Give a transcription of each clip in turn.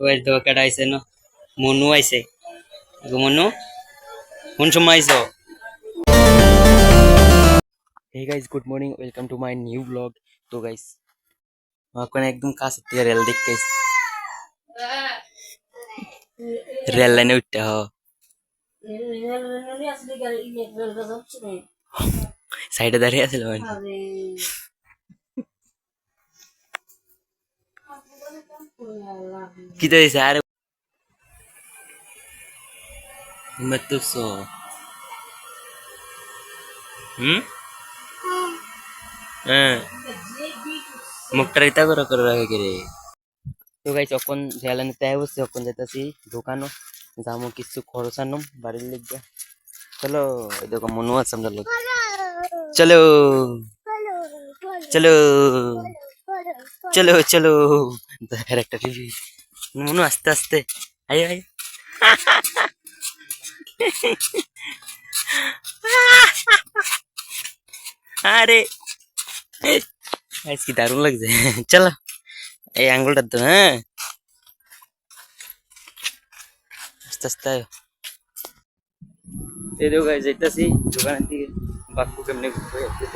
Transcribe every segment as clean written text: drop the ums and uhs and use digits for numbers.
Guys দেখো কেডা আইছে না, মনু আইছে। মনু কোন সময় আইছো? Hey guys, good morning. Welcome to my new vlog. তো গাইস ওখানে একদম কাছে থেকে রেল দেখতে রেল লাইনে উঠতে সাইডে দাঁড়িয়ে আছিল কি তো দিছে আরে মেতুসো হ্যাঁ মুখটা ইতা করে রাখে কে রে। তো গাইস যখন রেল লাইনে তাই বসে যখন যেতেছি দোকানও যাবো কিছু খরচ আনুম বাড়ির লিগে। চলো এই দেখো মনু আছে আমরা লোক। চলো চলো চলো চলো দেখার একটা টিভি মনু আস্তে আস্তে আয় আয় আরে কি দারুণ লাগছে। চলো এই আঙ্গুলটা তো হ্যাঁ আস্তে আস্তে আয়। এই দেখো গাইস যাইতাছি দোকানের দিকে বাক্কু কেমনে ঘুরে যাচ্ছে।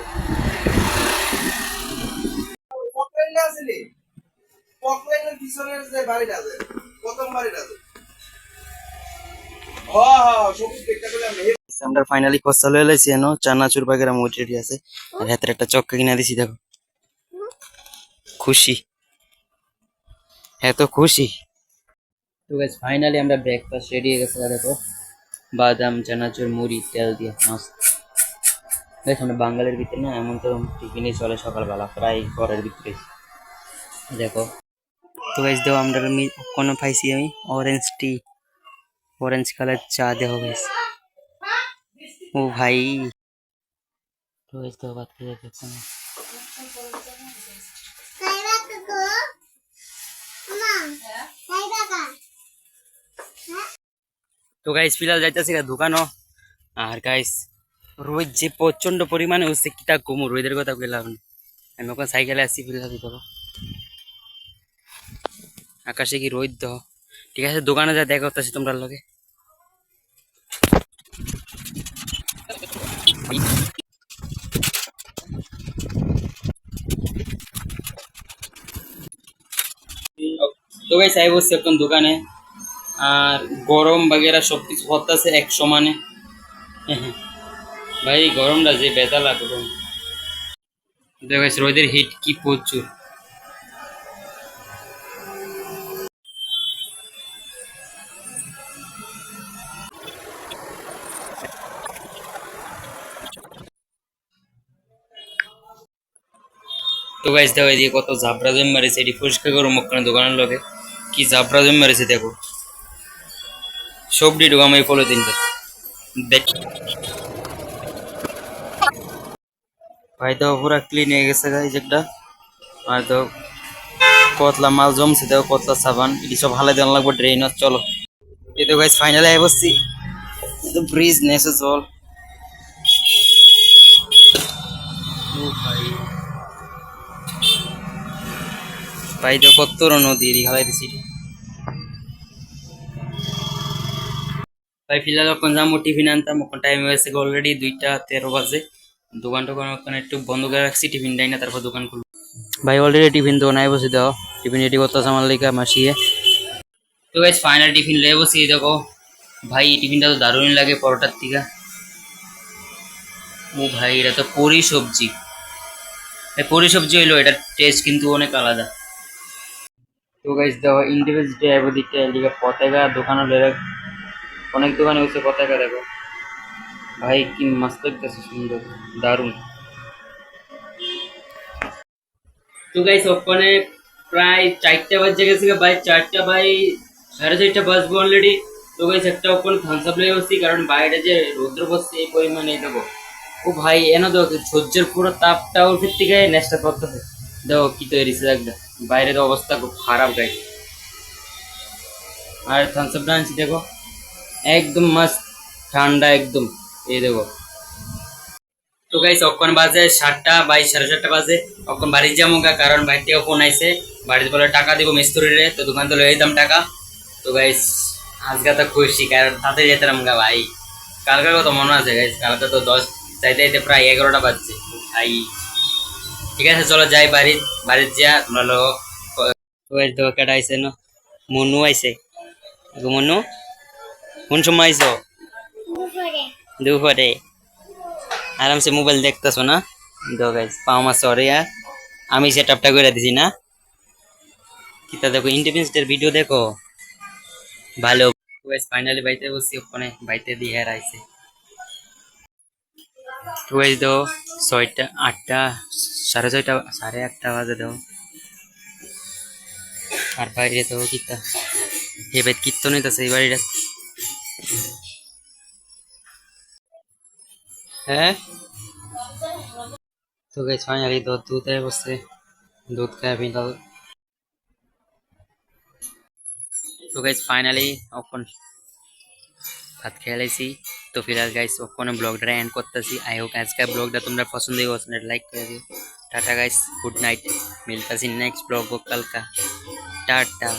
আমরা ফাইনালি খোঁজ চলে এলাইছি এনো চানাচুর বাগেরা মোটি আছে আর হাতের একটা চক্কা কিনা দিছি দেখো খুশি এত খুশি। তো গাইস ফাইনালি আমরা ব্রেকফাস্ট রেডি হয়ে গেছে দেখো বাদাম চানাচুর মুড়ি তেল দিয়ে মস্ত। দেখ আমরা বাঙালির ভিতরে না এমন তো টিফিনই চলে সকালবেলা প্রায় ঘরের ভিতরে দেখো। তো গাইস দেখো আমরা কোনো পাইছি আমি অরেঞ্জ টি অরেঞ্জ কালার চা দেখো গাইস ও ভাই। তো গাইস তো বাত করে দেখো তো গাইস ফিলহাল যাইতেছি দোকানও আর গাইস রোদ যে প্রচন্ড পরিমাণে হচ্ছে কিতা কমু রোদের কথা বললাম আমি ওখানে সাইকেলে আসছি ফিলহাল দেখো আকাশে কি রোদ দাও। ঠিক আছে দোকানে যা দেখা করতেছি তোমরা লগে। তো গাইস আই বসছি এখন দোকানে আর গরম বাগেরা সবকিছু হতেছে এক সমানে। ভাই গরমটা যে বেতা লাগবে দেখো গাইস রোদের হিট কি প্রচুর। তো গাইস দেখো এদিকে কত জাবরা জমি মারেছে এটি পরিষ্কার করো মুখখানে দোকানের লগে কি জাবরা জমি মারেছে দেখো সবটি ঢুকাম এই পলিথিনটা দেখ ভাই তো পুরা ক্লিন হয়ে গেছে গাইস একটা আর তো কতলা মাল জমছে দেখো কতলা সাবান এটি সব হালাই দেওয়া লাগবে ড্রেন চলো। এই তো গাইস ফাইনালি আই বসছি তো ব্রিজ নেছে জল ও ভাই ভাই তো কত নদী হালাই দিছি ভাই ফিলহাল এখন যাবো টিফিন আনতাম এখন টাইম হয়েছে অলরেডি 2:13 বাজে দোকান টোকান ওখানে একটু বন্ধ করে রাখছি টিফিন দেয় না তারপর দোকান খুলবো। ভাই অলরেডি টিফিন দোকানে বসে দাও টিফিন রেডি করতেছে আমার লেখা মাসিয়ে। তো গাইস ফাইনাল টিফিন লে বসিয়ে দেখো ভাই টিফিনটা তো দারুণ লাগে পরোটার থেকে ও ভাই এটা তো পরি সবজি ভাই পরি সবজি হইলো এটার টেস্ট কিন্তু অনেক আলাদা। তো গাইস দেখো ইন্ডিপেন্ডেন্স ডে দিকটা এদিকে পতাকা দোকানে অনেক দোকানে হচ্ছে পতাকা দেখো ভাই কি মস্ত লাগতেছে সুন্দর দারুণ। তো গাইস ওখানে প্রায় 4টা বাজে গেছে ভাই 4টা ভাই 4:30 বাজবো অলরেডি। তো গাইস একটা ওখানে থামস আপ লেগে বসছি কারণ বাইরে যে রৌদ্র পড়ছে এই পরিমাণে দেখো ও ভাই এনে দেখো সূর্যের পুরো তাপটা ওর থেকে নেক্সটটা করতেছে দেখো কি তৈরি একটা বাইরের অবস্থা খুব খারাপ গাইস আর থামস আপটা আনছি দেখো একদম মস্ত ঠান্ডা একদম এই দেখো। তো তো গাইস অক্ষণ বাজে 7টা 22 7:30 বাজে অক্ষণ বাড়ি যাবো গা, কারণ বাড়ি থেকে ফোন আইছে বাড়িতে বলে টাকা দিব মিস্ত্রিরে, তো দোকান তো লই দাম টাকা। তো গাইস আজকে তো খুশি, কারণ তাতে যেতাম গা ভাই। কালকের কথা মনে আছে গাইস, কালকে তো 10 যাইতে যাইতে প্রায় 11টা বাজছে ভাই। ঠিক আছে চলো যাই বাড়ি, বাড়িতে যা তোমরা লোক। ওই তো কেটা আইছে না, মনু আইছে। গো মনু, কোন সময় আইছো? দুপুরে। আরামসে মোবাইল দেখতেছো না? তো গাইস পাও মাছ সরে আমি সেটআপটা করে দিছি না। কিতা দেখো ইন্ডিপেন্ডেন্স ডে ভিডিও দেখো ভালো। গাইস ফাইনালি বাইতে বসছি, ওখানে বাইতে দিয়ে হের আইছে। তো গাইস তো 6টা 8টা 6:30 8:30 বাজে দাও। আর বাইরে তো কিতা হে বাইত কীর্তন হইতাছে এই বাড়িটা। হ্যাঁ তো গাইস ফাইনালি দুধ হয়ে বসছে, দুধ খায় বিকাল। তো গাইস ফাইনালি এখন ভাত খেয়ে লাইছি। তো ফিলহাল গাইস ওখানে ব্লগটা এন্ড করতেছি। আই হোপ আজকের ব্লগটা তোমরা পছন্দ হয়েছে, লাইক করে দিও। টাটা গাইস, গুড নাইট, মিলতাছি নেক্সট ব্লগ কালকা। টাটা।